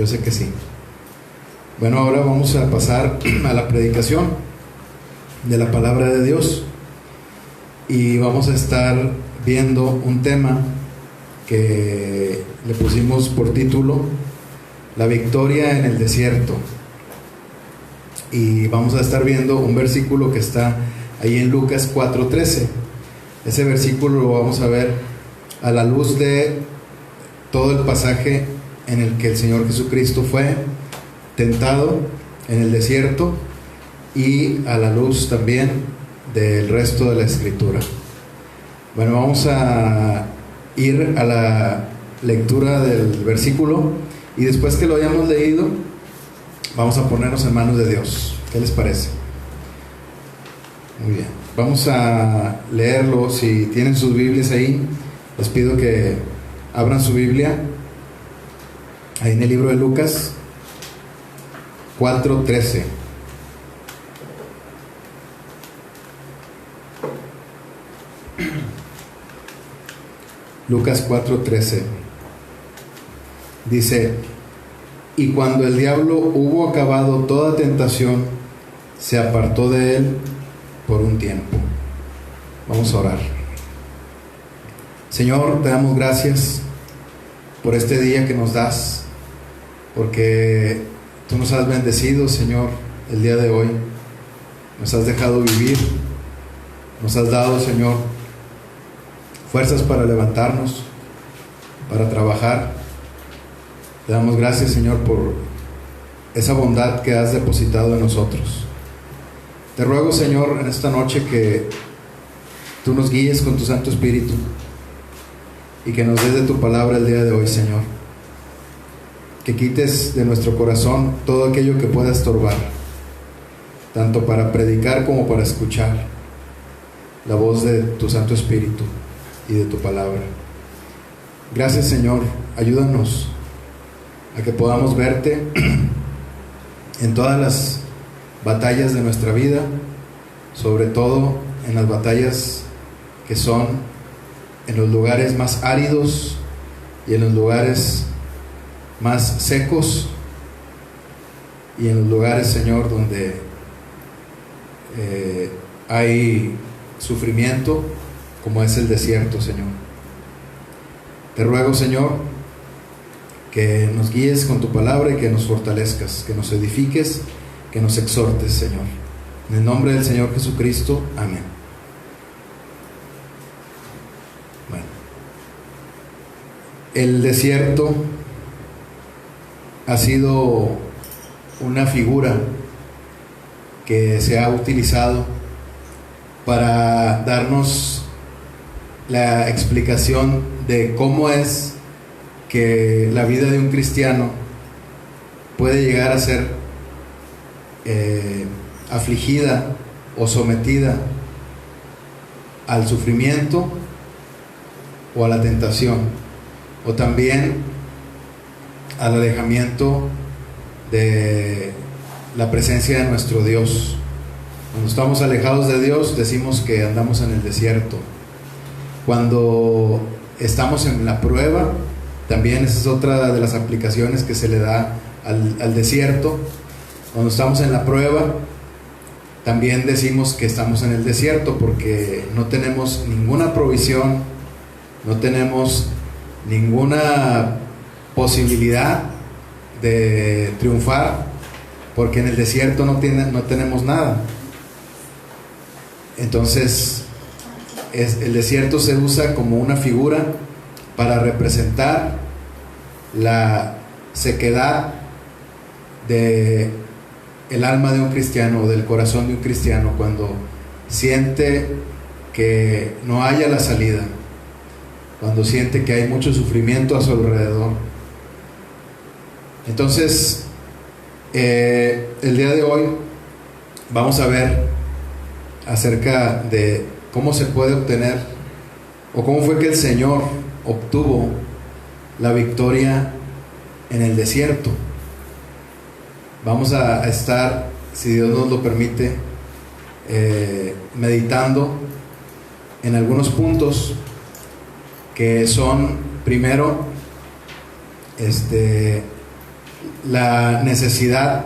Yo sé que sí. Bueno, ahora vamos a pasar a la predicación de la palabra de Dios y vamos a estar viendo un tema que le pusimos por título La victoria en el desierto, y vamos a estar viendo un versículo que está ahí en Lucas 4:13. Ese versículo lo vamos a ver a la luz de todo el pasaje en el que el Señor Jesucristo fue tentado en el desierto y a la luz también del resto de la escritura. Bueno, vamos a ir a la lectura del versículo y después que lo hayamos leído vamos a ponernos en manos de Dios. ¿Qué les parece? Muy bien, vamos a leerlo. Si tienen sus Biblias ahí, les pido que abran su Biblia ahí en el libro de Lucas 4:13. Lucas 4:13 dice: y cuando el diablo hubo acabado toda tentación, se apartó de él por un tiempo. Vamos a orar. Señor, te damos gracias por este día que nos das, porque tú nos has bendecido, Señor, el día de hoy. Nos has dejado vivir, nos has dado, Señor, fuerzas para levantarnos, para trabajar. Te damos gracias, Señor, por esa bondad que has depositado en nosotros. Te ruego, Señor, en esta noche que tú nos guíes con tu Santo Espíritu y que nos des de tu palabra el día de hoy, Señor. Que quites de nuestro corazón todo aquello que pueda estorbar, tanto para predicar como para escuchar la voz de tu Santo Espíritu y de tu palabra. Gracias, Señor. Ayúdanos a que podamos verte en todas las batallas de nuestra vida, sobre todo en las batallas que son en los lugares más áridos y en los lugares más secos y en los lugares, Señor, donde hay sufrimiento, como es el desierto, Señor. Te ruego, Señor, que nos guíes con tu palabra y que nos fortalezcas, que nos edifiques, que nos exhortes, Señor. En el nombre del Señor Jesucristo, amén. Bueno, el desierto ha sido una figura que se ha utilizado para darnos la explicación de cómo es que la vida de un cristiano puede llegar a ser afligida o sometida al sufrimiento o a la tentación, o también al alejamiento de la presencia de nuestro Dios. Cuando estamos alejados de Dios, decimos que andamos en el desierto. Cuando estamos en la prueba, también esa es otra de las aplicaciones que se le da al desierto. Cuando estamos en la prueba, también decimos que estamos en el desierto porque no tenemos ninguna provisión, no tenemos ninguna posibilidad de triunfar, porque en el desierto no tenemos nada. Entonces, el desierto se usa como una figura para representar la sequedad de el alma de un cristiano, o del corazón de un cristiano, cuando siente que no haya la salida, cuando siente que hay mucho sufrimiento a su alrededor. Entonces, el día de hoy vamos a ver acerca de cómo se puede obtener, o cómo fue que el Señor obtuvo la victoria en el desierto. Vamos a estar, si Dios nos lo permite, meditando en algunos puntos que son, primero, la necesidad,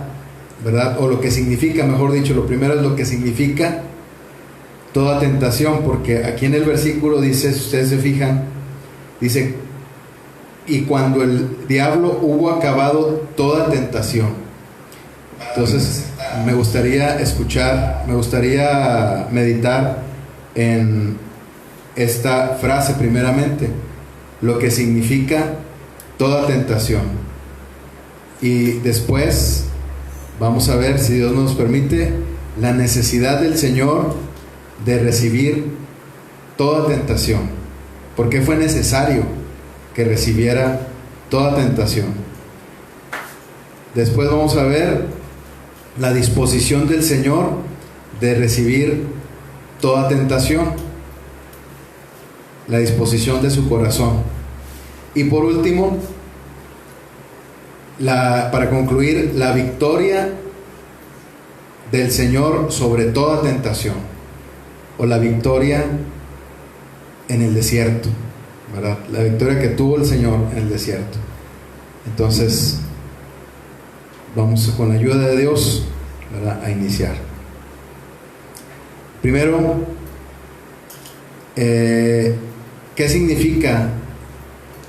¿verdad? O lo que significa, mejor dicho, lo primero es lo que significa toda tentación, porque aquí en el versículo dice, si ustedes se fijan, dice, y cuando el diablo hubo acabado toda tentación. Entonces me gustaría meditar en esta frase primeramente, lo que significa toda tentación, y después vamos a ver, si Dios nos permite, la necesidad del Señor de recibir toda tentación. ¿Por qué fue necesario que recibiera toda tentación? Después vamos a ver la disposición del Señor de recibir toda tentación, la disposición de su corazón. Y por último, para concluir, la victoria del Señor sobre toda tentación, o la victoria en el desierto, ¿verdad? La victoria que tuvo el Señor en el desierto. Entonces, vamos con la ayuda de Dios, ¿verdad?, a iniciar. Primero, ¿qué significa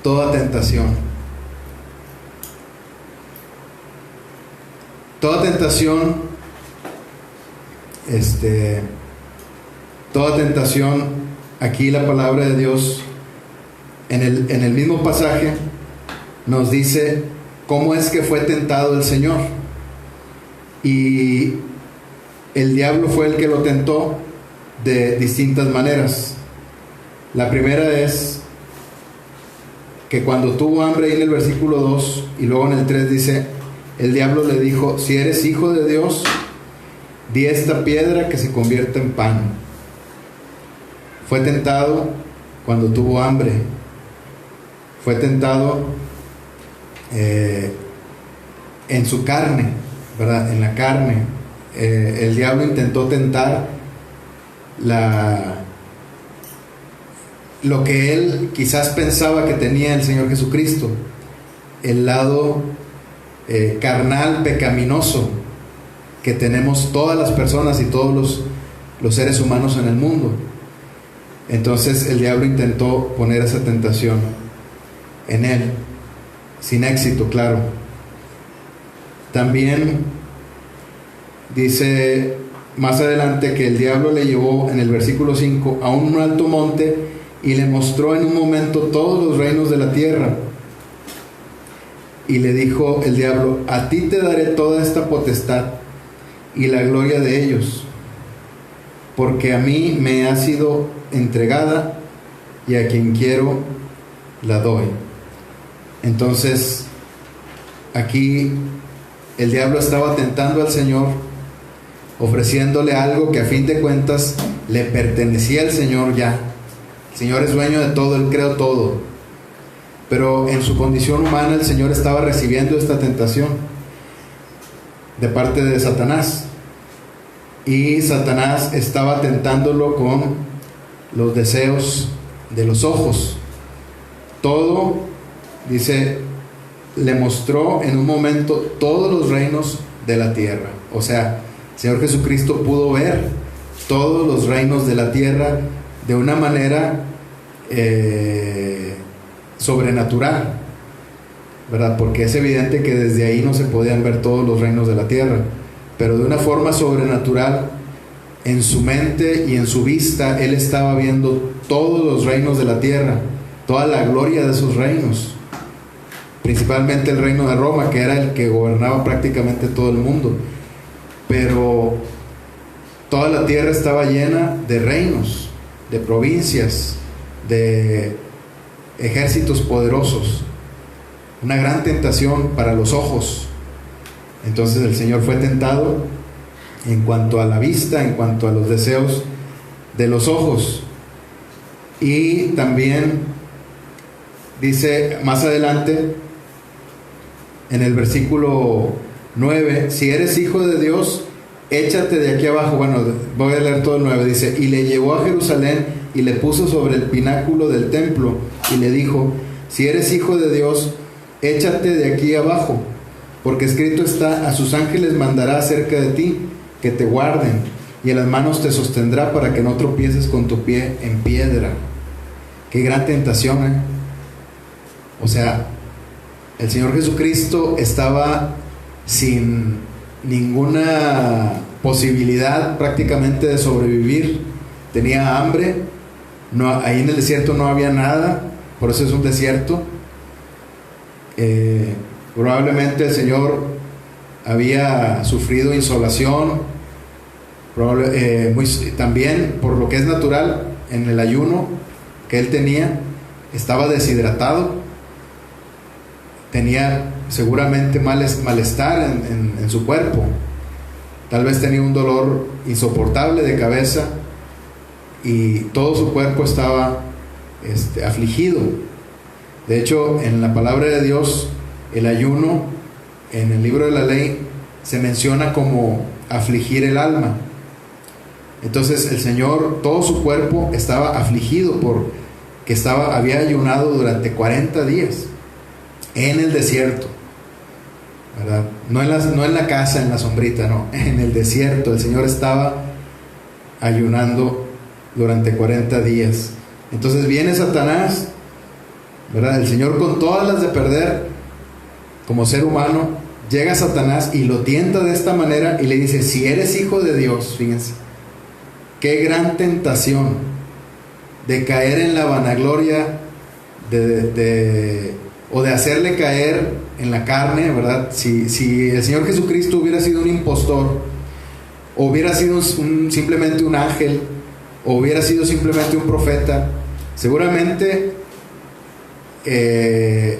toda tentación? Toda tentación, toda tentación, aquí la palabra de Dios en el mismo pasaje nos dice cómo es que fue tentado el Señor. Y el diablo fue el que lo tentó de distintas maneras. La primera es que cuando tuvo hambre, ahí en el versículo 2 y luego en el 3 dice, el diablo le dijo, si eres hijo de Dios, di esta piedra que se convierta en pan. Fue tentado cuando tuvo hambre. Fue tentado en su carne, ¿verdad? En la carne. El diablo intentó tentar lo que él quizás pensaba que tenía el Señor Jesucristo, el lado carnal, pecaminoso que tenemos todas las personas y todos los seres humanos en el mundo. Entonces el diablo intentó poner esa tentación en él, sin éxito, claro. También dice más adelante que el diablo le llevó en el versículo 5 a un alto monte y le mostró en un momento todos los reinos de la tierra. Y le dijo el diablo, a ti te daré toda esta potestad y la gloria de ellos, porque a mí me ha sido entregada y a quien quiero la doy. Entonces, aquí el diablo estaba tentando al Señor, ofreciéndole algo que a fin de cuentas le pertenecía al Señor ya. El Señor es dueño de todo, Él creó todo. Pero en su condición humana el Señor estaba recibiendo esta tentación de parte de Satanás. Y Satanás estaba tentándolo con los deseos de los ojos. Todo, dice, le mostró en un momento todos los reinos de la tierra. O sea, el Señor Jesucristo pudo ver todos los reinos de la tierra de una manera sobrenatural, ¿verdad? Porque es evidente que desde ahí no se podían ver todos los reinos de la tierra, pero de una forma sobrenatural, en su mente y en su vista, él estaba viendo todos los reinos de la tierra, toda la gloria de esos reinos, principalmente el reino de Roma, que era el que gobernaba prácticamente todo el mundo. Pero toda la tierra estaba llena de reinos, de provincias, de ejércitos poderosos. Una gran tentación para los ojos. Entonces el Señor fue tentado en cuanto a la vista, en cuanto a los deseos de los ojos. Y también dice más adelante en el versículo 9, si eres hijo de Dios, échate de aquí abajo. Bueno, voy a leer todo el 9. Dice, y le llevó a Jerusalén y le puso sobre el pináculo del templo y le dijo, si eres hijo de Dios, échate de aquí abajo, porque escrito está: a sus ángeles mandará acerca de ti, que te guarden, y en las manos te sostendrá para que no tropieces con tu pie en piedra. Qué gran tentación, ¿eh? O sea, el Señor Jesucristo estaba sin ninguna posibilidad prácticamente de sobrevivir. Tenía hambre, ahí en el desierto no había nada, por eso es un desierto. Probablemente el Señor había sufrido insolación, también por lo que es natural, en el ayuno que él tenía, estaba deshidratado, tenía seguramente malestar en su cuerpo, tal vez tenía un dolor insoportable de cabeza y todo su cuerpo estaba afligido. De hecho, en la palabra de Dios, el ayuno en el libro de la ley se menciona como afligir el alma. Entonces el Señor, todo su cuerpo estaba afligido porque había ayunado durante 40 días en el desierto, ¿verdad? No en la casa, en la sombrita, no, en el desierto. El Señor estaba ayunando durante 40 días. Entonces viene Satanás, ¿verdad? El Señor, con todas las de perder como ser humano, llega Satanás y lo tienta de esta manera y le dice: si eres hijo de Dios, fíjense, qué gran tentación de caer en la vanagloria o de hacerle caer en la carne, ¿verdad? Si el Señor Jesucristo hubiera sido un impostor, o hubiera sido simplemente un ángel, o hubiera sido simplemente un profeta, seguramente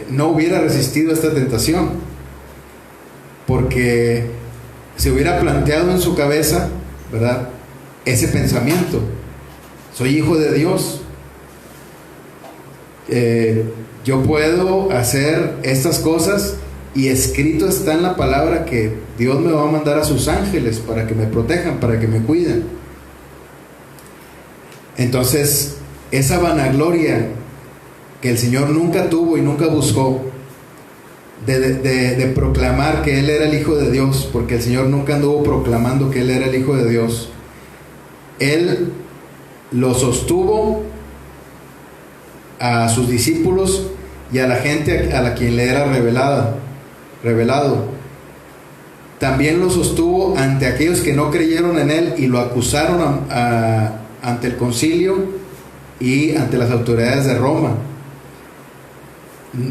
no hubiera resistido esta tentación, porque se hubiera planteado en su cabeza, ¿verdad?, ese pensamiento: soy hijo de Dios, yo puedo hacer estas cosas, y escrito está en la palabra que Dios me va a mandar a sus ángeles para que me protejan, para que me cuiden. Entonces, esa vanagloria que el Señor nunca tuvo y nunca buscó, de proclamar que Él era el Hijo de Dios, porque el Señor nunca anduvo proclamando que Él era el Hijo de Dios, Él lo sostuvo a sus discípulos y a la gente a la quien le era revelado. También lo sostuvo ante aquellos que no creyeron en Él y lo acusaron ante el concilio y ante las autoridades de Roma.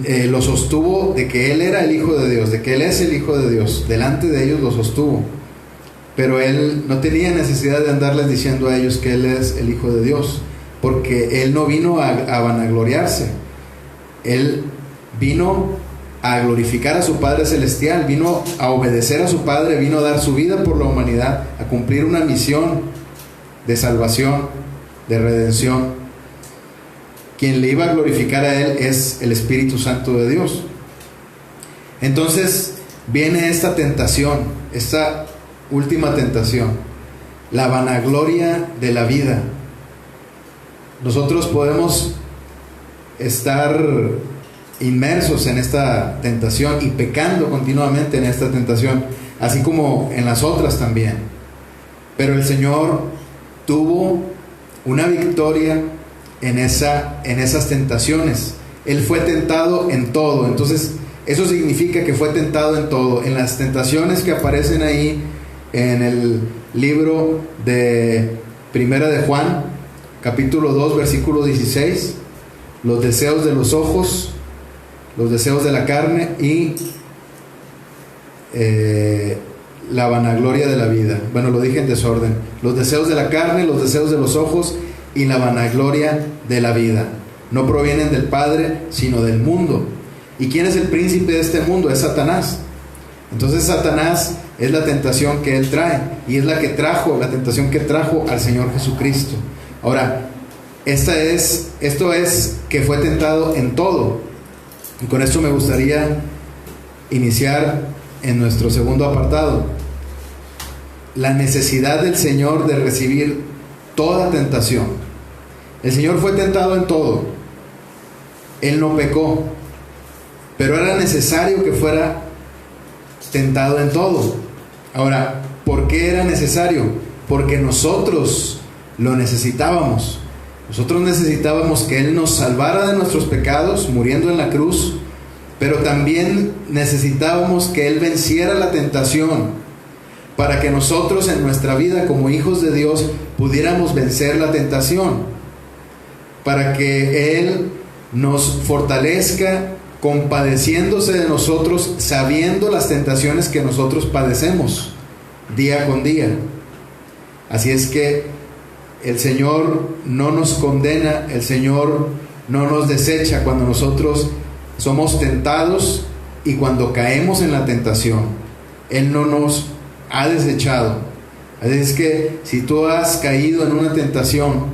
Lo sostuvo de que Él era el Hijo de Dios, de que Él es el Hijo de Dios. Delante de ellos lo sostuvo, pero Él no tenía necesidad de andarles diciendo a ellos que Él es el Hijo de Dios, porque Él no vino a vanagloriarse. Él vino a glorificar a su Padre Celestial, vino a obedecer a su Padre, vino a dar su vida por la humanidad, a cumplir una misión de salvación, de redención. Quien le iba a glorificar a Él es el Espíritu Santo de Dios. Entonces viene esta tentación, esta última tentación, la vanagloria de la vida. Nosotros podemos estar inmersos en esta tentación y pecando continuamente en esta tentación, así como en las otras también. Pero el Señor tuvo una victoria en esas tentaciones. Él fue tentado en todo. Entonces eso significa que fue tentado en todo. En las tentaciones que aparecen ahí en el libro de Primera de Juan, capítulo 2, versículo 16, los deseos de los ojos, los deseos de la carne y la vanagloria de la vida. Bueno, lo dije en desorden. Los deseos de la carne, los deseos de los ojos y la vanagloria de la vida no provienen del Padre, sino del mundo. ¿Y quién es el príncipe de este mundo? Es Satanás. Entonces Satanás es la tentación que él trae, y es la tentación que trajo al Señor Jesucristo. Ahora, esto es que fue tentado en todo. Y con esto me gustaría iniciar en nuestro segundo apartado: la necesidad del Señor de recibir toda tentación. El Señor fue tentado en todo. Él no pecó, pero era necesario que fuera tentado en todo. Ahora, ¿por qué era necesario? Porque nosotros lo necesitábamos. Nosotros necesitábamos que Él nos salvara de nuestros pecados, muriendo en la cruz, pero también necesitábamos que Él venciera la tentación, para que nosotros en nuestra vida como hijos de Dios pudiéramos vencer la tentación, para que Él nos fortalezca compadeciéndose de nosotros, sabiendo las tentaciones que nosotros padecemos día con día. Así es que el Señor no nos condena, el Señor no nos desecha cuando nosotros somos tentados y cuando caemos en la tentación. Él no nos ha desechado. Así es que si tú has caído en una tentación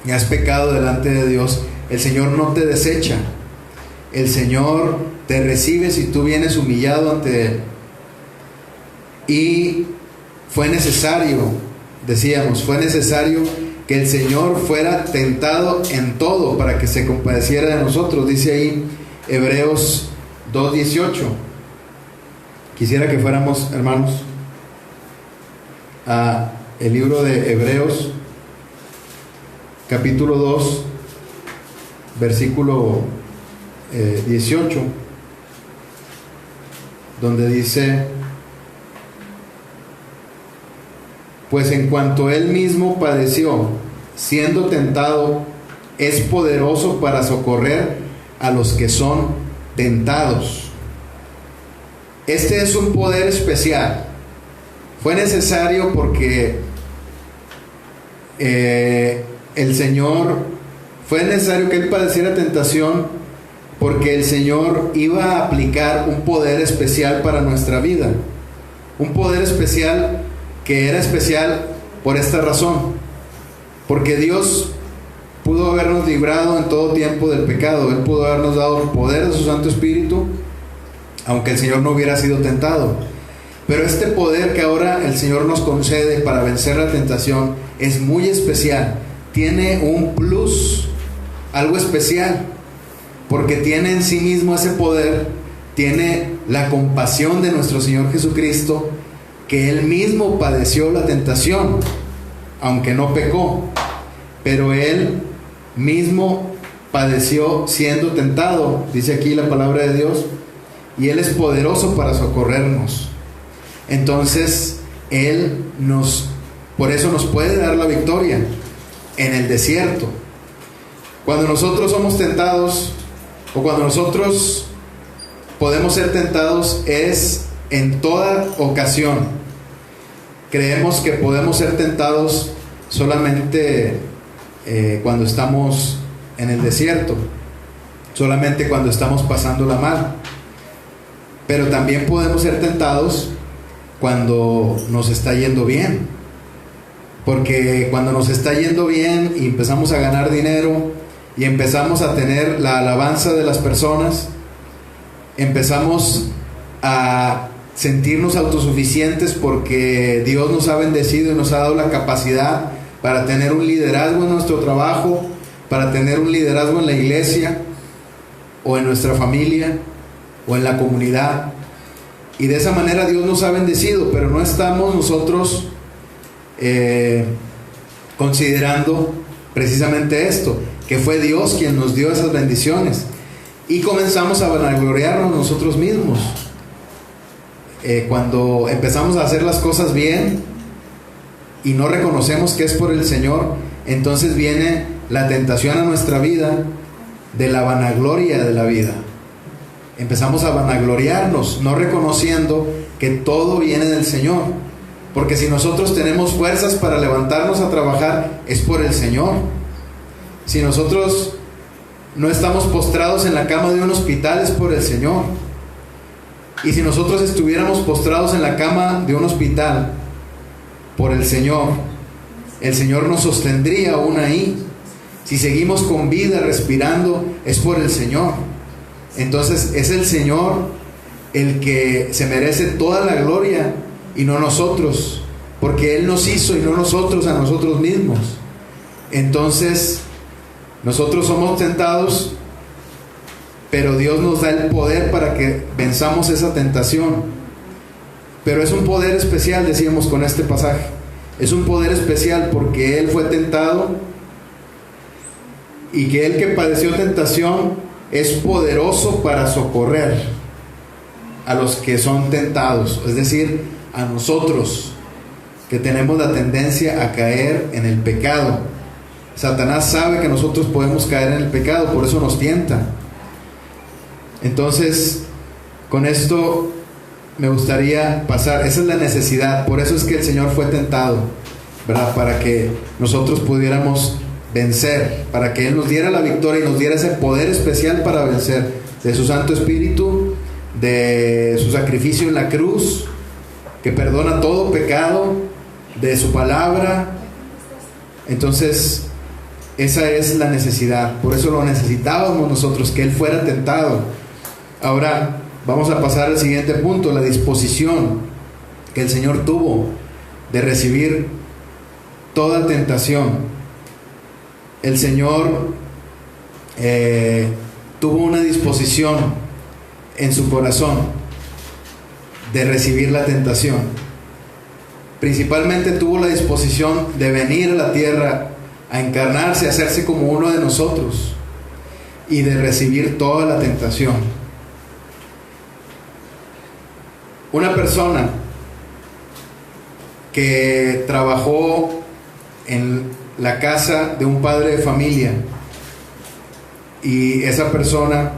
y has pecado delante de Dios, el Señor no te desecha. El Señor te recibe si tú vienes humillado ante Él. Y fue necesario, decíamos, fue necesario que el Señor fuera tentado en todo para que se compadeciera de nosotros. Dice ahí Hebreos 2:18. Quisiera que fuéramos, hermanos, a el libro de Hebreos, capítulo 2, versículo 18, donde dice: pues en cuanto Él mismo padeció, siendo tentado, es poderoso para socorrer a los que son tentados. Este es un poder especial. Fue necesario porque el Señor, fue necesario que Él padeciera tentación, porque el Señor iba a aplicar un poder especial para nuestra vida. Un poder especial que era especial por esta razón, porque Dios pudo habernos librado en todo tiempo del pecado. Él pudo habernos dado el poder de su Santo Espíritu, aunque el Señor no hubiera sido tentado. Pero este poder que ahora el Señor nos concede para vencer la tentación es muy especial. Tiene un plus, algo especial, porque tiene en sí mismo ese poder, tiene la compasión de nuestro Señor Jesucristo, que Él mismo padeció la tentación, aunque no pecó, pero Él mismo padeció siendo tentado, dice aquí la palabra de Dios, y Él es poderoso para socorrernos. Entonces Él por eso nos puede dar la victoria en el desierto. Cuando nosotros somos tentados, o cuando nosotros podemos ser tentados, es en toda ocasión. Creemos que podemos ser tentados solamente cuando estamos en el desierto, solamente cuando estamos pasándola mal. Pero también podemos ser tentados cuando nos está yendo bien, porque cuando nos está yendo bien y empezamos a ganar dinero y empezamos a tener la alabanza de las personas, empezamos a sentirnos autosuficientes porque Dios nos ha bendecido y nos ha dado la capacidad para tener un liderazgo en nuestro trabajo, para tener un liderazgo en la iglesia o en nuestra familia o en la comunidad. Y de esa manera Dios nos ha bendecido, pero no estamos nosotros considerando precisamente esto, que fue Dios quien nos dio esas bendiciones, y comenzamos a vanagloriarnos nosotros mismos. Cuando empezamos a hacer las cosas bien y no reconocemos que es por el Señor, entonces viene la tentación a nuestra vida de la vanagloria de la vida. Empezamos a vanagloriarnos, no reconociendo que todo viene del Señor, porque si nosotros tenemos fuerzas para levantarnos a trabajar, es por el Señor. Si nosotros no estamos postrados en la cama de un hospital, es por el Señor. Y si nosotros estuviéramos postrados en la cama de un hospital por el Señor nos sostendría aún ahí. Si seguimos con vida, respirando, es por el Señor. Entonces es el Señor el que se merece toda la gloria y no nosotros, porque Él nos hizo y no nosotros a nosotros mismos. Entonces nosotros somos tentados, pero Dios nos da el poder para que venzamos esa tentación. Pero es un poder especial, decíamos con este pasaje. Es un poder especial porque Él fue tentado, y que Él que padeció tentación es poderoso para socorrer a los que son tentados, es decir, a nosotros que tenemos la tendencia a caer en el pecado. Satanás sabe que nosotros podemos caer en el pecado, por eso nos tienta. Entonces, con esto me gustaría pasar, esa es la necesidad, por eso es que el Señor fue tentado, ¿verdad? Para que nosotros pudiéramos vencer, para que Él nos diera la victoria y nos diera ese poder especial para vencer, de su Santo Espíritu, de su sacrificio en la cruz, que perdona todo pecado, de su palabra. Entonces, esa es la necesidad, por eso lo necesitábamos nosotros, que Él fuera tentado. Ahora vamos a pasar al siguiente punto, la disposición que el Señor tuvo de recibir toda tentación. El Señor tuvo una disposición en su corazón de recibir la tentación. Principalmente tuvo la disposición de venir a la tierra a encarnarse, a hacerse como uno de nosotros y de recibir toda la tentación. Una persona que trabajó en la casa de un padre de familia, y esa persona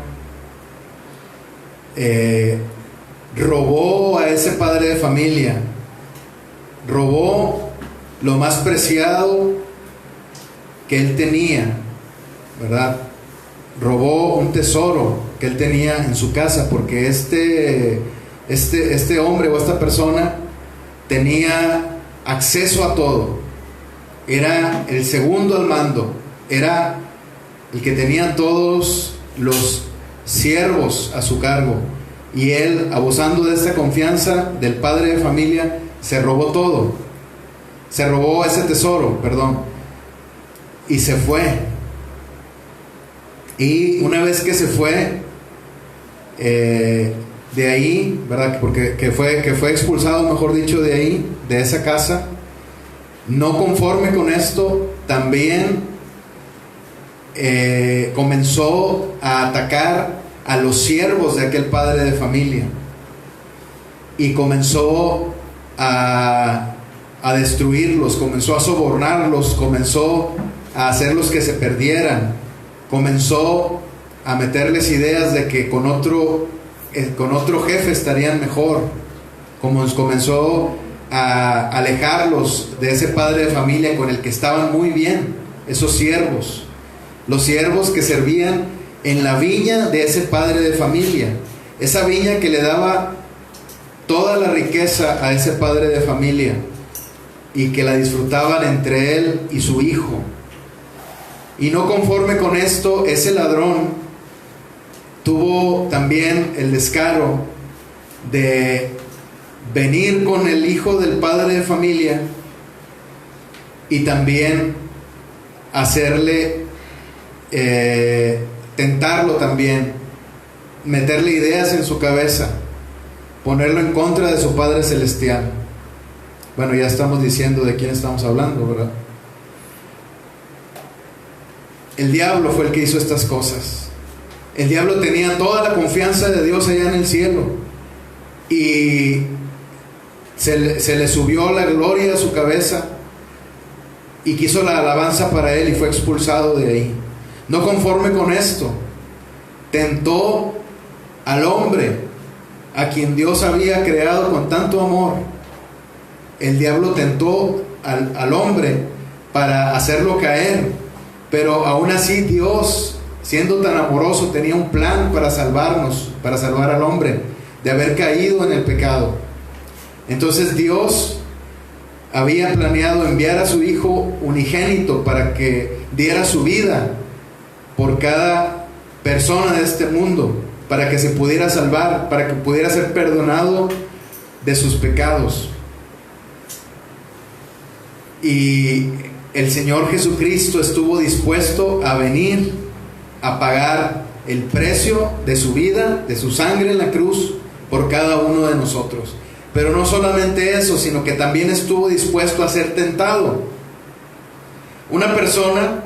robó a ese padre de familia, robó lo más preciado que él tenía, ¿verdad? Robó un tesoro que él tenía en su casa, porque este hombre o esta persona tenía acceso a todo. Era el segundo al mando, era el que tenía todos los siervos a su cargo, y él, abusando de esta confianza del padre de familia, se robó todo, se robó ese tesoro, y se fue. Y una vez que se fue de ahí, ¿verdad? Porque que fue expulsado, mejor dicho, de ahí, de esa casa. No conforme con esto, también comenzó a atacar a los siervos de aquel padre de familia, y comenzó a destruirlos, comenzó a sobornarlos, comenzó a hacerlos que se perdieran, comenzó a meterles ideas de que con otro jefe estarían mejor, comenzó a alejarlos de ese padre de familia con el que estaban muy bien, esos siervos, los siervos que servían en la viña de ese padre de familia, esa viña que le daba toda la riqueza a ese padre de familia y que la disfrutaban entre él y su hijo. Y no conforme con esto, ese ladrón tuvo también el descaro de venir con el hijo del padre de familia y también hacerle, tentarlo también, meterle ideas en su cabeza, ponerlo en contra de su Padre Celestial. Bueno, ya estamos diciendo de quién estamos hablando, ¿verdad? El diablo fue el que hizo estas cosas. El diablo tenía toda la confianza de Dios allá en el cielo, y se le subió la gloria a su cabeza y quiso la alabanza para él, y fue expulsado de ahí. No conforme con esto, tentó al hombre a quien Dios había creado con tanto amor. El diablo tentó al hombre para hacerlo caer, pero aún así Dios, siendo tan amoroso, tenía un plan para salvarnos, para salvar al hombre de haber caído en el pecado. Entonces Dios había planeado enviar a su Hijo unigénito para que diera su vida por cada persona de este mundo, para que se pudiera salvar, para que pudiera ser perdonado de sus pecados. Y el Señor Jesucristo estuvo dispuesto a venir a pagar el precio de su vida, de su sangre en la cruz, por cada uno de nosotros. Pero no solamente eso, sino que también estuvo dispuesto a ser tentado. Una persona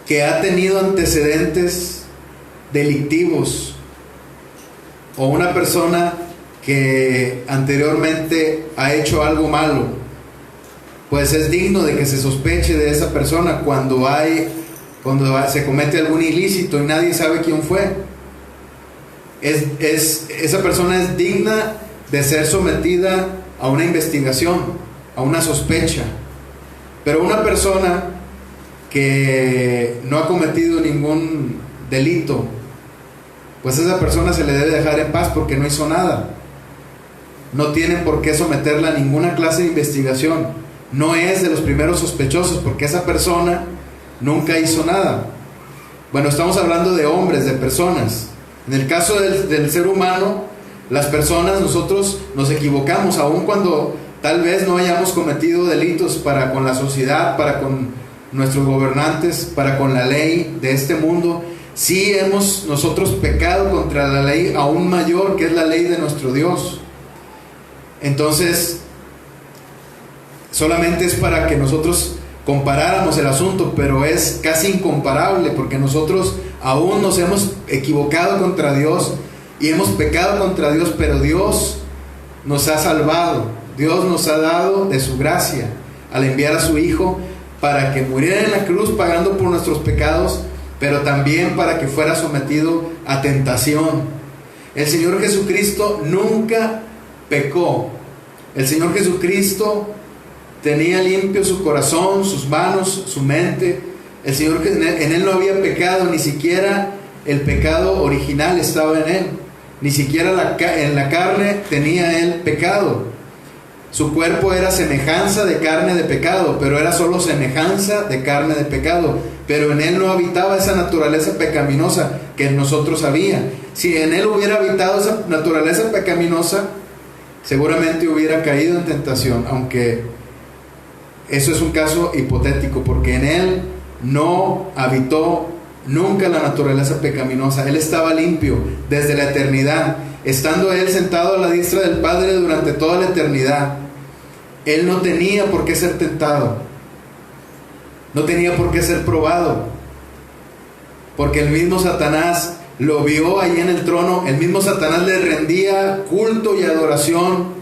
que ha tenido antecedentes delictivos, o una persona que anteriormente ha hecho algo malo, pues es digno de que se sospeche de esa persona cuando se comete algún ilícito y nadie sabe quién fue. Esa persona es digna de ser sometida a una investigación, a una sospecha. Pero una persona que no ha cometido ningún delito, pues a esa persona se le debe dejar en paz porque no hizo nada. No tienen por qué someterla a ninguna clase de investigación. No es de los primeros sospechosos porque esa persona nunca hizo nada. Bueno, estamos hablando de hombres, de personas. En el caso del ser humano, las personas, nosotros nos equivocamos, aun cuando tal vez no hayamos cometido delitos para con la sociedad, para con nuestros gobernantes, para con la ley de este mundo. Sí hemos nosotros pecado contra la ley aún mayor, que es la ley de nuestro Dios. Entonces, solamente es para que nosotros comparáramos el asunto, pero es casi incomparable, porque nosotros aún nos hemos equivocado contra Dios y hemos pecado contra Dios, pero Dios nos ha salvado. Dios nos ha dado de su gracia al enviar a su Hijo para que muriera en la cruz pagando por nuestros pecados, pero también para que fuera sometido a tentación. El Señor Jesucristo nunca pecó. El Señor Jesucristo tenía limpio su corazón, sus manos, su mente. El Señor, en Él no había pecado, ni siquiera el pecado original estaba en Él. Ni siquiera en la carne tenía Él pecado. Su cuerpo era semejanza de carne de pecado, pero era solo semejanza de carne de pecado. Pero en Él no habitaba esa naturaleza pecaminosa que en nosotros había. Si en Él hubiera habitado esa naturaleza pecaminosa, seguramente hubiera caído en tentación, aunque eso es un caso hipotético, porque en Él no habitó nunca la naturaleza pecaminosa. Él estaba limpio desde la eternidad, estando Él sentado a la diestra del Padre durante toda la eternidad. Él no tenía por qué ser tentado, no tenía por qué ser probado, porque el mismo Satanás lo vio ahí en el trono. El mismo Satanás le rendía culto y adoración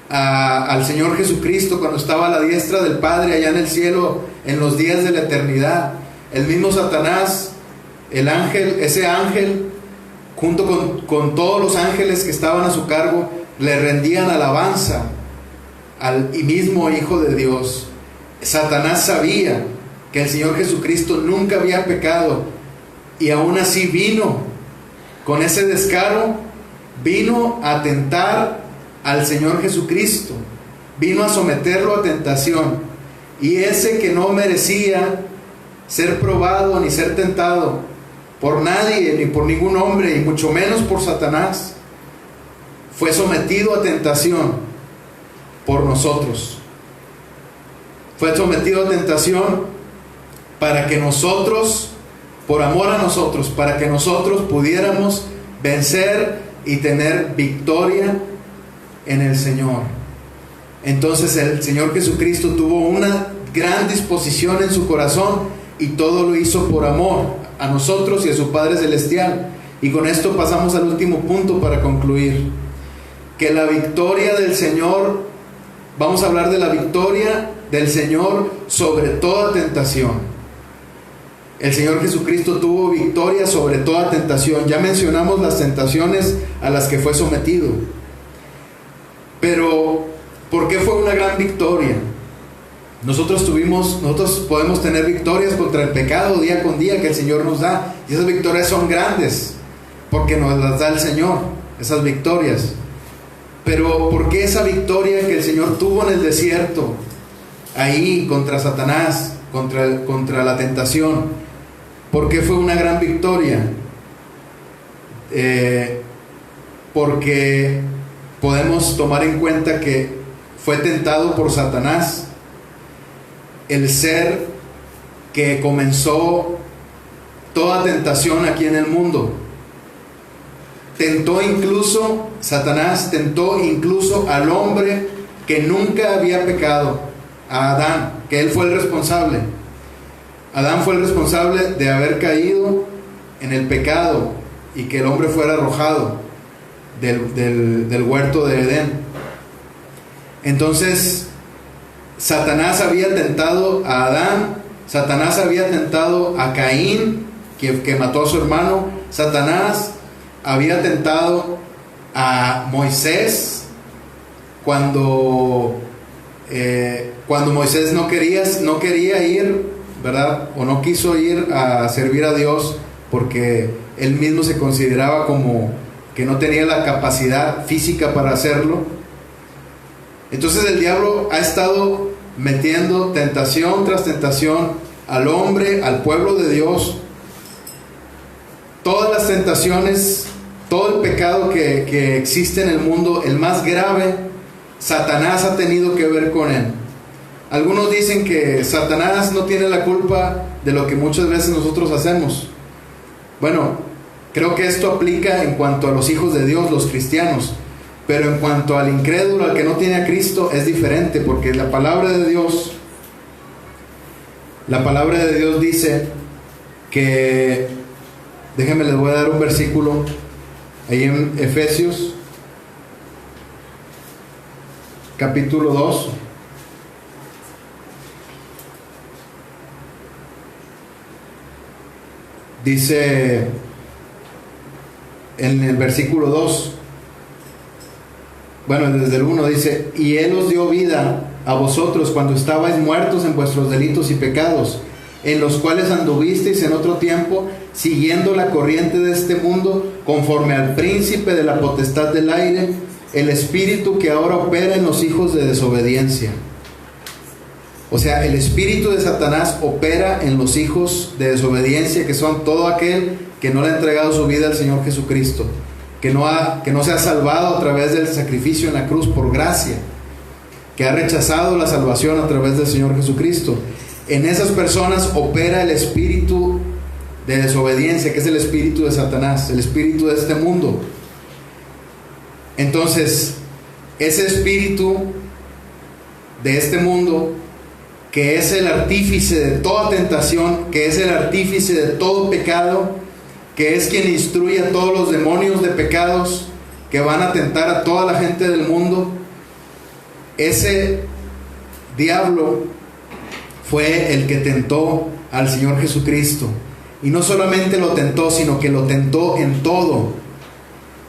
al Señor Jesucristo cuando estaba a la diestra del Padre allá en el cielo en los días de la eternidad. El mismo Satanás, ese ángel, junto con todos los ángeles que estaban a su cargo, le rendían alabanza al mismo Hijo de Dios. Satanás sabía que el Señor Jesucristo nunca había pecado, y aún así vino con ese descaro, vino a tentar al Señor Jesucristo, vino a someterlo a tentación. Y ese que no merecía ser probado ni ser tentado por nadie, ni por ningún hombre, y mucho menos por Satanás, fue sometido a tentación por nosotros. Fue sometido a tentación para que nosotros, por amor a nosotros, para que nosotros pudiéramos vencer y tener victoria en el Señor. Entonces el Señor Jesucristo tuvo una gran disposición en su corazón, y todo lo hizo por amor a nosotros y a su Padre Celestial. Y con esto pasamos al último punto para concluir, que la victoria del Señor, vamos a hablar de la victoria del Señor sobre toda tentación. El Señor Jesucristo tuvo victoria sobre toda tentación. Ya mencionamos las tentaciones a las que fue sometido. Pero, ¿por qué fue una gran victoria? Nosotros podemos tener victorias contra el pecado día con día que el Señor nos da. Y esas victorias son grandes, porque nos las da el Señor, esas victorias. Pero, ¿por qué esa victoria que el Señor tuvo en el desierto, ahí contra Satanás, contra la tentación? ¿Por qué fue una gran victoria? Porque podemos tomar en cuenta que fue tentado por Satanás, el ser que comenzó toda tentación aquí en el mundo. Satanás tentó incluso al hombre que nunca había pecado, a Adán, que él fue el responsable. Adán fue el responsable de haber caído en el pecado y que el hombre fuera arrojado del huerto de Edén. Entonces, Satanás había tentado a Adán, Satanás había tentado a Caín, que mató a su hermano, Satanás había tentado a Moisés cuando Moisés no quería ir, ¿verdad? O no quiso ir a servir a Dios porque él mismo se consideraba como que no tenía la capacidad física para hacerlo. Entonces el diablo ha estado metiendo tentación tras tentación al hombre, al pueblo de Dios. Todas las tentaciones, todo el pecado que existe en el mundo, el más grave, Satanás ha tenido que ver con él. Algunos dicen que Satanás no tiene la culpa de lo que muchas veces nosotros hacemos. Bueno, creo que esto aplica en cuanto a los hijos de Dios, los cristianos. Pero en cuanto al incrédulo, al que no tiene a Cristo, es diferente, porque la palabra de Dios dice que, déjenme, les voy a dar un versículo ahí en Efesios capítulo 2. Dice en el versículo 2, bueno, desde el 1 dice: y Él os dio vida a vosotros cuando estabais muertos en vuestros delitos y pecados, en los cuales anduvisteis en otro tiempo, siguiendo la corriente de este mundo, conforme al príncipe de la potestad del aire, el espíritu que ahora opera en los hijos de desobediencia. O sea, el espíritu de Satanás opera en los hijos de desobediencia, que son todo aquel que no le ha entregado su vida al Señor Jesucristo, que no se ha salvado a través del sacrificio en la cruz por gracia, que ha rechazado la salvación a través del Señor Jesucristo. En esas personas opera el espíritu de desobediencia, que es el espíritu de Satanás, el espíritu de este mundo. Entonces, ese espíritu de este mundo, que es el artífice de toda tentación, que es el artífice de todo pecado, que es quien instruye a todos los demonios de pecados que van a tentar a toda la gente del mundo, ese diablo fue el que tentó al Señor Jesucristo. Y no solamente lo tentó, sino que lo tentó en todo.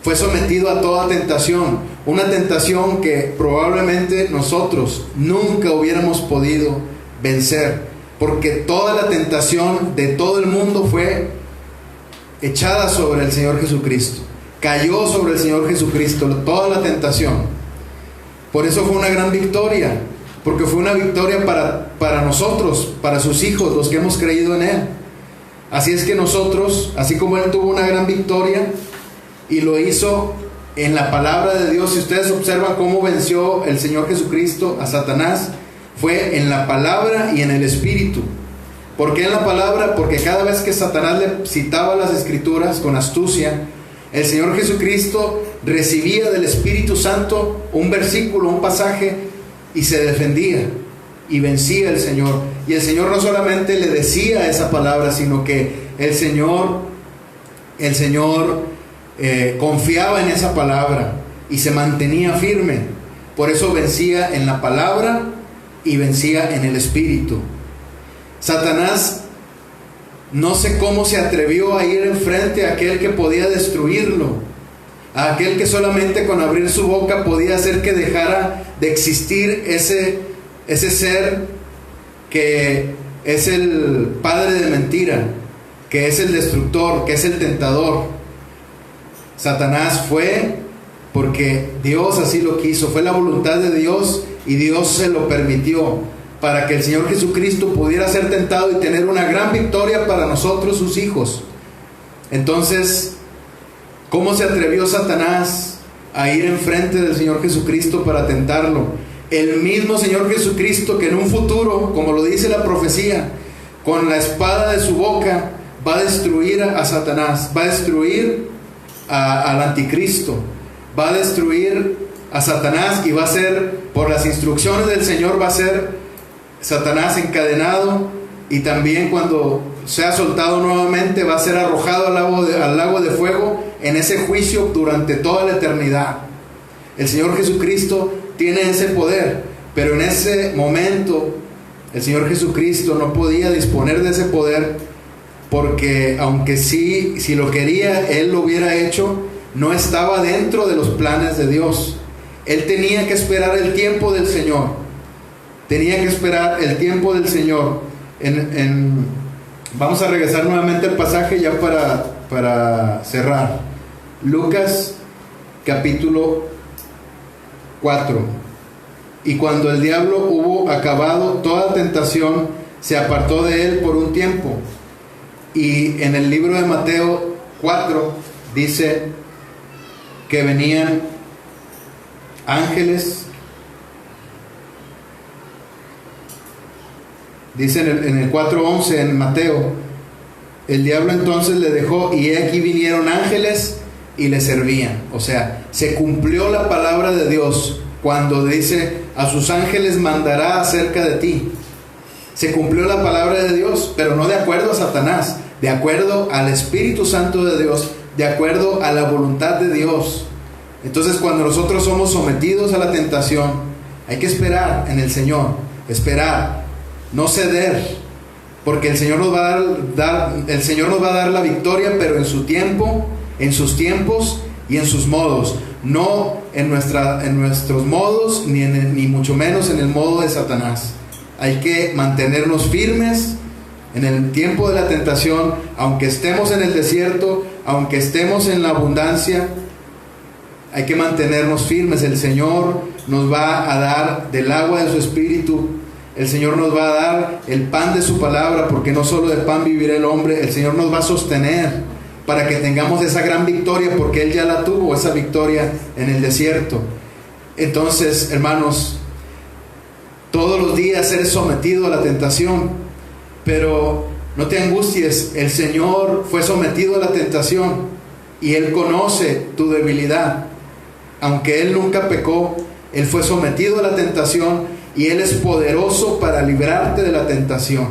Fue sometido a toda tentación, una tentación que probablemente nosotros nunca hubiéramos podido vencer, porque toda la tentación de todo el mundo fue echada sobre el Señor Jesucristo, cayó sobre el Señor Jesucristo, toda la tentación. Por eso fue una gran victoria, porque fue una victoria para nosotros, para sus hijos, los que hemos creído en Él. Así es que nosotros, así como Él tuvo una gran victoria y lo hizo en la palabra de Dios, si ustedes observan cómo venció el Señor Jesucristo a Satanás, fue en la palabra y en el Espíritu. ¿Por qué en la palabra? Porque cada vez que Satanás le citaba las Escrituras con astucia, el Señor Jesucristo recibía del Espíritu Santo un versículo, un pasaje, y se defendía y vencía el Señor. Y el Señor no solamente le decía esa palabra, sino que el Señor confiaba en esa palabra y se mantenía firme. Por eso vencía en la palabra y vencía en el Espíritu. Satanás, no sé cómo se atrevió a ir enfrente a aquel que podía destruirlo, a aquel que solamente con abrir su boca podía hacer que dejara de existir ese ser que es el padre de mentira, que es el destructor, que es el tentador. Satanás fue porque Dios así lo quiso, fue la voluntad de Dios y Dios se lo permitió para que el Señor Jesucristo pudiera ser tentado y tener una gran victoria para nosotros, sus hijos. Entonces, ¿cómo se atrevió Satanás a ir enfrente del Señor Jesucristo para tentarlo? El mismo Señor Jesucristo que en un futuro, como lo dice la profecía, con la espada de su boca va a destruir a Satanás, va a destruir al anticristo, va a destruir a Satanás, y va a ser, por las instrucciones del Señor, va a ser Satanás encadenado, y también cuando sea soltado nuevamente va a ser arrojado al lago de fuego, en ese juicio durante toda la eternidad. El Señor Jesucristo tiene ese poder, pero en ese momento el Señor Jesucristo no podía disponer de ese poder, porque aunque si lo quería, Él lo hubiera hecho, no estaba dentro de los planes de Dios. Él tenía que esperar el tiempo del Señor. Tenía que esperar el tiempo del Señor. Vamos a regresar nuevamente al pasaje ya para cerrar. Lucas capítulo 4. Y cuando el diablo hubo acabado toda tentación, se apartó de él por un tiempo. Y en el libro de Mateo 4 dice que venían ángeles. Dice en el 4:11 en Mateo: el diablo entonces le dejó, y he aquí vinieron ángeles y le servían. O sea, se cumplió la palabra de Dios cuando dice: a sus ángeles mandará acerca de ti. Se cumplió la palabra de Dios, pero no de acuerdo a Satanás, de acuerdo al Espíritu Santo de Dios, de acuerdo a la voluntad de Dios. Entonces, cuando nosotros somos sometidos a la tentación, hay que esperar en el Señor, esperar, no ceder, porque el Señor nos va a dar la victoria, pero en su tiempo, en sus tiempos y en sus modos, no en nuestros modos, ni mucho menos en el modo de Satanás. Hay que mantenernos firmes en el tiempo de la tentación, aunque estemos en el desierto, aunque estemos en la abundancia. Hay que mantenernos firmes. El Señor nos va a dar del agua de su Espíritu. El Señor nos va a dar el pan de su palabra, porque no solo de pan vivirá el hombre. El Señor nos va a sostener para que tengamos esa gran victoria, porque Él ya la tuvo, esa victoria en el desierto. Entonces, hermanos, todos los días eres sometido a la tentación, pero no te angusties. El Señor fue sometido a la tentación y Él conoce tu debilidad. Aunque Él nunca pecó, Él fue sometido a la tentación, y Él es poderoso para librarte de la tentación.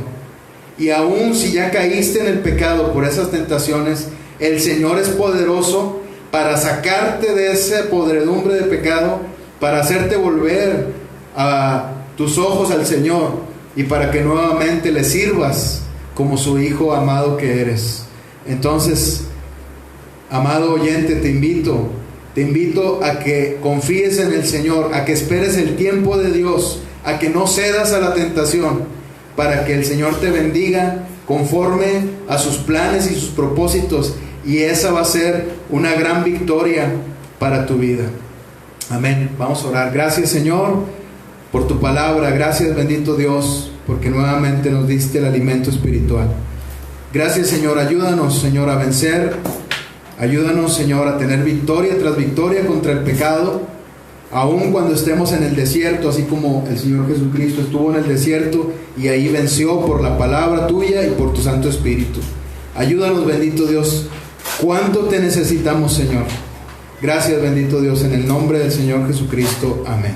Y aun si ya caíste en el pecado por esas tentaciones, el Señor es poderoso para sacarte de esa podredumbre de pecado, para hacerte volver a tus ojos al Señor, y para que nuevamente le sirvas como su hijo amado que eres. Entonces, amado oyente, te invito a que confíes en el Señor, a que esperes el tiempo de Dios, a que no cedas a la tentación, para que el Señor te bendiga conforme a sus planes y sus propósitos, y esa va a ser una gran victoria para tu vida. Amén. Vamos a orar. Gracias, Señor, por tu palabra. Gracias, bendito Dios, porque nuevamente nos diste el alimento espiritual. Gracias, Señor. Ayúdanos, Señor, a vencer. Ayúdanos, Señor, a tener victoria tras victoria contra el pecado, aun cuando estemos en el desierto, así como el Señor Jesucristo estuvo en el desierto y ahí venció por la palabra tuya y por tu Santo Espíritu. Ayúdanos, bendito Dios. ¿Cuánto te necesitamos, Señor? Gracias, bendito Dios, en el nombre del Señor Jesucristo. Amén.